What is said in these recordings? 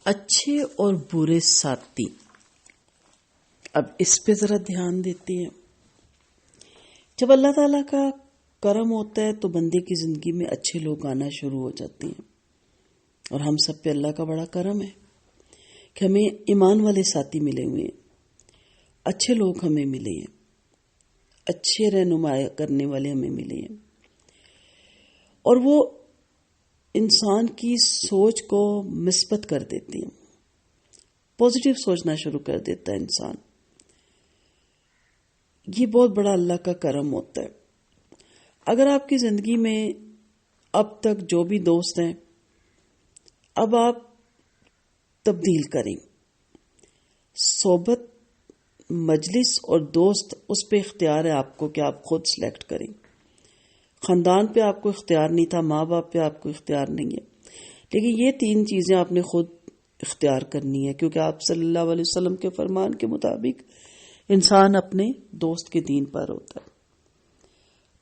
اچھے اور برے ساتھی. اب اس پہ ذرا دھیان دیتے ہیں. جب اللہ تعالیٰ کا کرم ہوتا ہے تو بندے کی زندگی میں اچھے لوگ آنا شروع ہو جاتے ہیں، اور ہم سب پہ اللہ کا بڑا کرم ہے کہ ہمیں ایمان والے ساتھی ملے ہوئے ہیں، اچھے لوگ ہمیں ملے ہیں، اچھے رہنما کرنے والے ہمیں ملے ہیں، اور وہ انسان کی سوچ کو مثبت کر دیتے ہیں، پازیٹیو سوچنا شروع کر دیتا ہے انسان. یہ بہت بڑا اللہ کا کرم ہوتا ہے. اگر آپ کی زندگی میں اب تک جو بھی دوست ہیں، اب آپ تبدیل کریں. صحبت، مجلس اور دوست اس پہ اختیار ہے آپ کو کہ آپ خود سلیکٹ کریں. خاندان پہ آپ کو اختیار نہیں تھا، ماں باپ پہ آپ کو اختیار نہیں ہے، لیکن یہ 3 چیزیں آپ نے خود اختیار کرنی ہے، کیونکہ آپ صلی اللہ علیہ وسلم کے فرمان کے مطابق انسان اپنے دوست کے دین پر ہوتا ہے.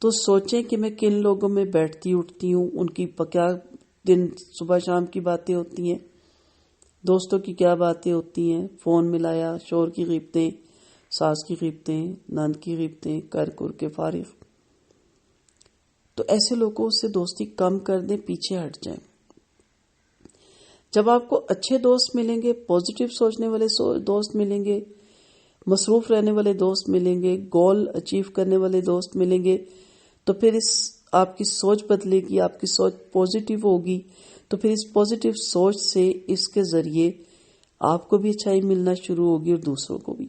تو سوچیں کہ میں کن لوگوں میں بیٹھتی اٹھتی ہوں، ان کی کیا دن صبح شام کی باتیں ہوتی ہیں، دوستوں کی کیا باتیں ہوتی ہیں، فون ملایا، شور کی غیبتیں، ساس کی غیبتیں، نند کی غیبتیں، کر کے فارغ. تو ایسے لوگوں سے دوستی کم کر دیں، پیچھے ہٹ جائیں. جب آپ کو اچھے دوست ملیں گے، پازیٹیو سوچنے والے دوست ملیں گے، مصروف رہنے والے دوست ملیں گے، گول اچیو کرنے والے دوست ملیں گے، تو پھر آپ کی سوچ بدلے گی، آپ کی سوچ پازیٹیو ہوگی. تو پھر اس پازیٹیو سوچ سے اس کے ذریعے آپ کو بھی اچھائی ملنا شروع ہوگی اور دوسروں کو بھی.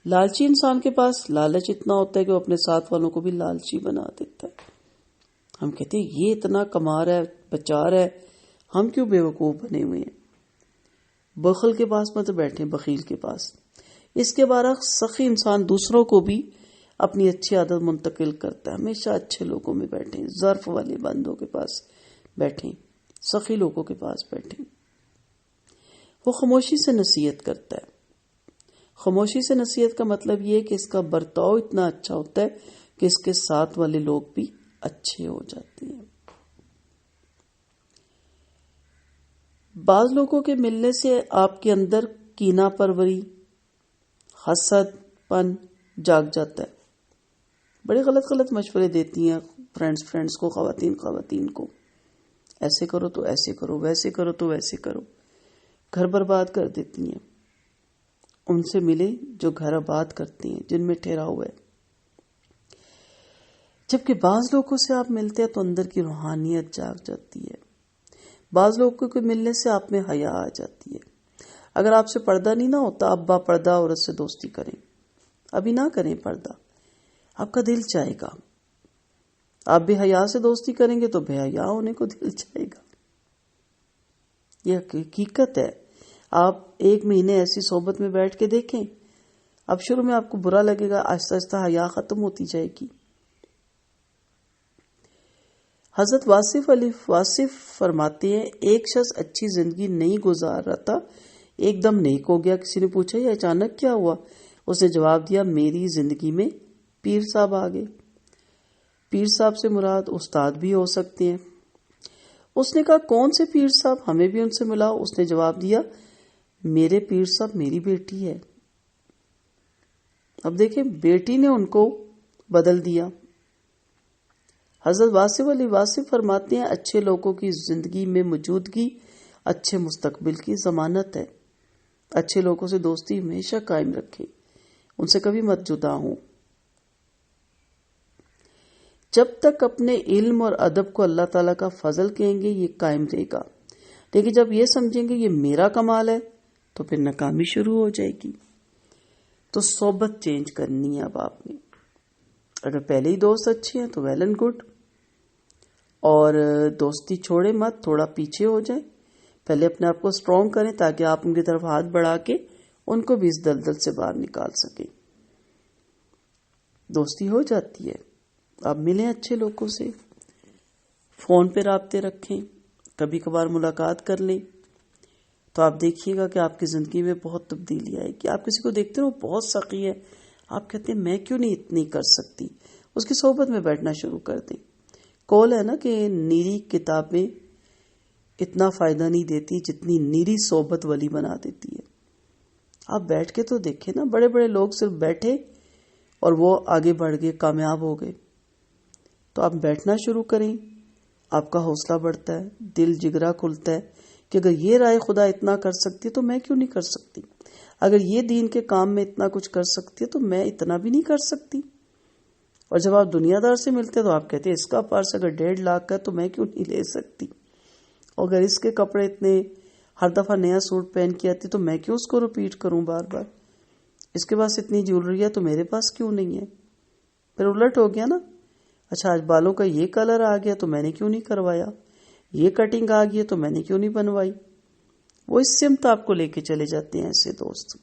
لالچی انسان کے پاس لالچ اتنا ہوتا ہے کہ وہ اپنے ساتھ والوں کو بھی لالچی بنا دیتا ہے. ہم کہتے ہیں یہ اتنا کما رہا ہے، بچا رہا ہے، ہم کیوں بے وقوف بنے ہوئے ہیں. بخل کے پاس مت بیٹھیں، بخیل کے پاس. اس کے برعکس سخی انسان دوسروں کو بھی اپنی اچھی عادت منتقل کرتا ہے. ہمیشہ اچھے لوگوں میں بیٹھیں، ظرف والے بندوں کے پاس بیٹھیں، سخی لوگوں کے پاس بیٹھیں. وہ خاموشی سے نصیحت کرتا ہے. خاموشی سے نصیحت کا مطلب یہ ہے کہ اس کا برتاؤ اتنا اچھا ہوتا ہے کہ اس کے ساتھ والے لوگ بھی اچھے ہو جاتے ہیں. بعض لوگوں کے ملنے سے آپ کے اندر کینہ پروری، حسد پن جاگ جاتا ہے. بڑے غلط مشورے دیتی ہیں فرینڈس کو، خواتین کو. ایسے کرو تو ایسے کرو، ویسے کرو تو ویسے کرو. گھر برباد کر دیتی ہیں. ان سے ملے جو گھر آباد کرتے ہیں، جن میں ٹھہراؤ ہے. جبکہ بعض لوگوں سے آپ ملتے ہیں تو اندر کی روحانیت جاگ جاتی ہے. بعض لوگوں کے ملنے سے آپ میں حیا آ جاتی ہے. اگر آپ سے پردہ نہیں نہ ہوتا، آپ با پردہ عورت سے دوستی کریں. ابھی نہ کریں پردہ، آپ کا دل چاہے گا. آپ بے حیا سے دوستی کریں گے تو بے حیا ہونے کو دل چاہے گا. یہ حقیقت ہے. آپ 1 مہینے ایسی صحبت میں بیٹھ کے دیکھیں. اب شروع میں آپ کو برا لگے گا، آہستہ آہستہ حیا ختم ہوتی جائے گی. حضرت واصف فرماتے ہیں، ایک شخص اچھی زندگی نہیں گزار رہا تھا، ایک دم نیک ہو گیا. کسی نے پوچھا یہ اچانک کیا ہوا؟ اس نے جواب دیا، میری زندگی میں پیر صاحب آ گئے. پیر صاحب سے مراد استاد بھی ہو سکتے ہیں. اس نے کہا کون سے پیر صاحب، ہمیں بھی ان سے ملاؤ. اس نے جواب دیا، میرے پیر صاحب میری بیٹی ہے. اب دیکھیں، بیٹی نے ان کو بدل دیا. حضرت واصف فرماتے ہیں، اچھے لوگوں کی زندگی میں موجودگی اچھے مستقبل کی ضمانت ہے. اچھے لوگوں سے دوستی ہمیشہ قائم رکھیں، ان سے کبھی مت جدا ہوں. جب تک اپنے علم اور ادب کو اللہ تعالیٰ کا فضل کہیں گے یہ قائم رہے گا، لیکن جب یہ سمجھیں گے یہ میرا کمال ہے تو پھر ناکامی شروع ہو جائے گی. تو صحبت چینج کرنی ہے اب آپ نے. اگر پہلے ہی دوست اچھے ہیں تو ویل اینڈ گڈ، اور دوستی چھوڑے مت، تھوڑا پیچھے ہو جائیں. پہلے اپنے آپ کو اسٹرانگ کریں تاکہ آپ ان کی طرف ہاتھ بڑھا کے ان کو بھی اس دلدل سے باہر نکال سکیں. دوستی ہو جاتی ہے. آپ ملیں اچھے لوگوں سے، فون پہ رابطے رکھیں، کبھی کبھار ملاقات کر لیں، تو آپ دیکھیے گا کہ آپ کی زندگی میں بہت تبدیلی آئے گی. آپ کسی کو دیکھتے ہیں وہ بہت سخی ہے، آپ کہتے ہیں میں کیوں نہیں اتنی کر سکتی، اس کی صحبت میں بیٹھنا شروع کر دیں. قول ہے نا کہ نیری کتابیں اتنا فائدہ نہیں دیتی جتنی نیری صحبت ولی بنا دیتی ہے. آپ بیٹھ کے تو دیکھیں نا، بڑے بڑے لوگ صرف بیٹھے اور وہ آگے بڑھ گئے، کامیاب ہو گئے. تو آپ بیٹھنا شروع کریں، آپ کا حوصلہ بڑھتا ہے، دل جگرا کھلتا ہے کہ اگر یہ رائے خدا اتنا کر سکتی تو میں کیوں نہیں کر سکتی، اگر یہ دین کے کام میں اتنا کچھ کر سکتی ہے تو میں اتنا بھی نہیں کر سکتی. اور جب آپ دنیا دار سے ملتے تو آپ کہتے ہیں اس کا پرس اگر 1.5 لاکھ کا ہے تو میں کیوں نہیں لے سکتی، اور اگر اس کے کپڑے اتنے، ہر دفعہ نیا سوٹ پہن کے آتی تو میں کیوں اس کو ریپیٹ کروں بار بار، اس کے پاس اتنی جیولری ہے تو میرے پاس کیوں نہیں ہے. پھر الٹ ہو گیا نا، اچھا آج بالوں کا یہ کلر آ گیا تو میں نے کیوں نہیں کروایا، یہ کٹنگ آ گئی تو میں نے کیوں نہیں بنوائی. وہ اس سمت آپ کو لے کے چلے جاتے ہیں ایسے دوست.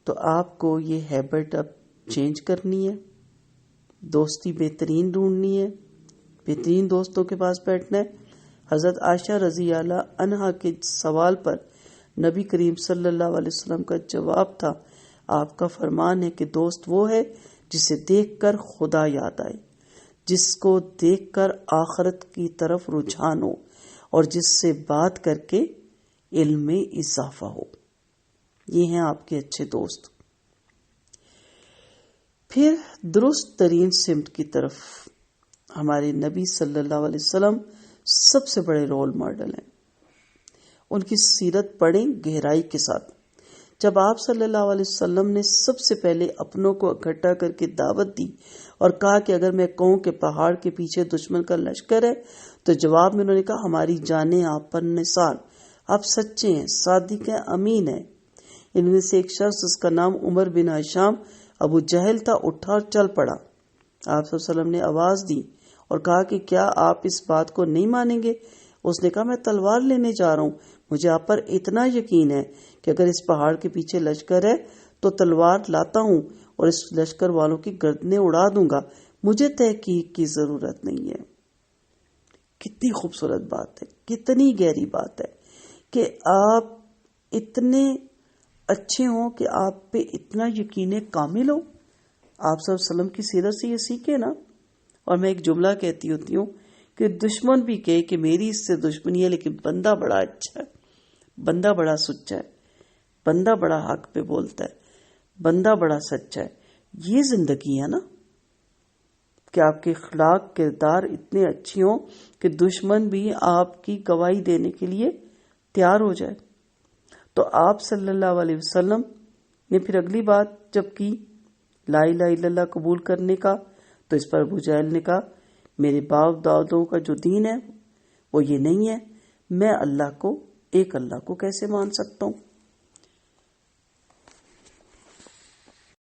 تو آپ کو یہ ہیبٹ اب چینج کرنی ہے، دوستی بہترین ڈھونڈنی ہے، بہترین دوستوں کے پاس بیٹھنا ہے. حضرت عائشہ رضی اللہ عنہا کے سوال پر نبی کریم صلی اللہ علیہ وسلم کا جواب تھا، آپ کا فرمان ہے کہ دوست وہ ہے جسے دیکھ کر خدا یاد آئے، جس کو دیکھ کر آخرت کی طرف رجحان ہو، اور جس سے بات کر کے علم میں اضافہ ہو. یہ ہیں آپ کے اچھے دوست. پھر درست ترین سمت کی طرف ہمارے نبی صلی اللہ علیہ وسلم سب سے بڑے رول ماڈل ہیں. ان کی سیرت پڑھیں گہرائی کے ساتھ. جب آپ صلی اللہ علیہ وسلم نے سب سے پہلے اپنوں کو اکٹھا کر کے دعوت دی اور کہا کہ اگر میں کہوں کہ پہاڑ کے پیچھے دشمن کا لشکر ہے، تو جواب میں انہوں نے کہا ہماری جانیں آپ پر نثار، آپ سچے ہیں، صادق ہیں، امین ہیں. ان میں سے ایک شخص جس کا نام عمر بن ہشام ابو جہل تھا اٹھا اور چل پڑا. آپ صلی اللہ علیہ وسلم نے آواز دی اور کہا کہ کیا آپ اس بات کو نہیں مانیں گے؟ اس نے کہا میں تلوار لینے جا رہا ہوں، مجھے آپ پر اتنا یقین ہے کہ اگر اس پہاڑ کے پیچھے لشکر ہے تو تلوار لاتا ہوں اور اس لشکر والوں کی گردنیں اڑا دوں گا، مجھے تحقیق کی ضرورت نہیں ہے. کتنی خوبصورت بات ہے، کتنی گہری بات ہے کہ آپ اتنے اچھے ہوں کہ آپ پہ اتنا یقین کامل ہو. آپ صلی اللہ علیہ وسلم کی سیرت سے یہ سیکھے نا. اور میں ایک جملہ کہتی ہوتی ہوں کہ دشمن بھی کہے کہ میری اس سے دشمنی ہے لیکن بندہ بڑا اچھا ہے، بندہ بڑا سچا ہے، بندہ بڑا حق پہ بولتا ہے، بندہ بڑا سچا ہے. یہ زندگی ہے نا کہ آپ کے اخلاق کردار اتنے اچھے ہوں کہ دشمن بھی آپ کی گواہی دینے کے لیے تیار ہو جائے. تو آپ صلی اللہ علیہ وسلم نے پھر اگلی بات جب کی لا الہ الا اللہ قبول کرنے کا، تو اس پر ابو جہل نے کہا میرے باپ دادوں کا جو دین ہے وہ یہ نہیں ہے، میں اللہ کو، ایک اللہ کو کیسے مان سکتا ہوں.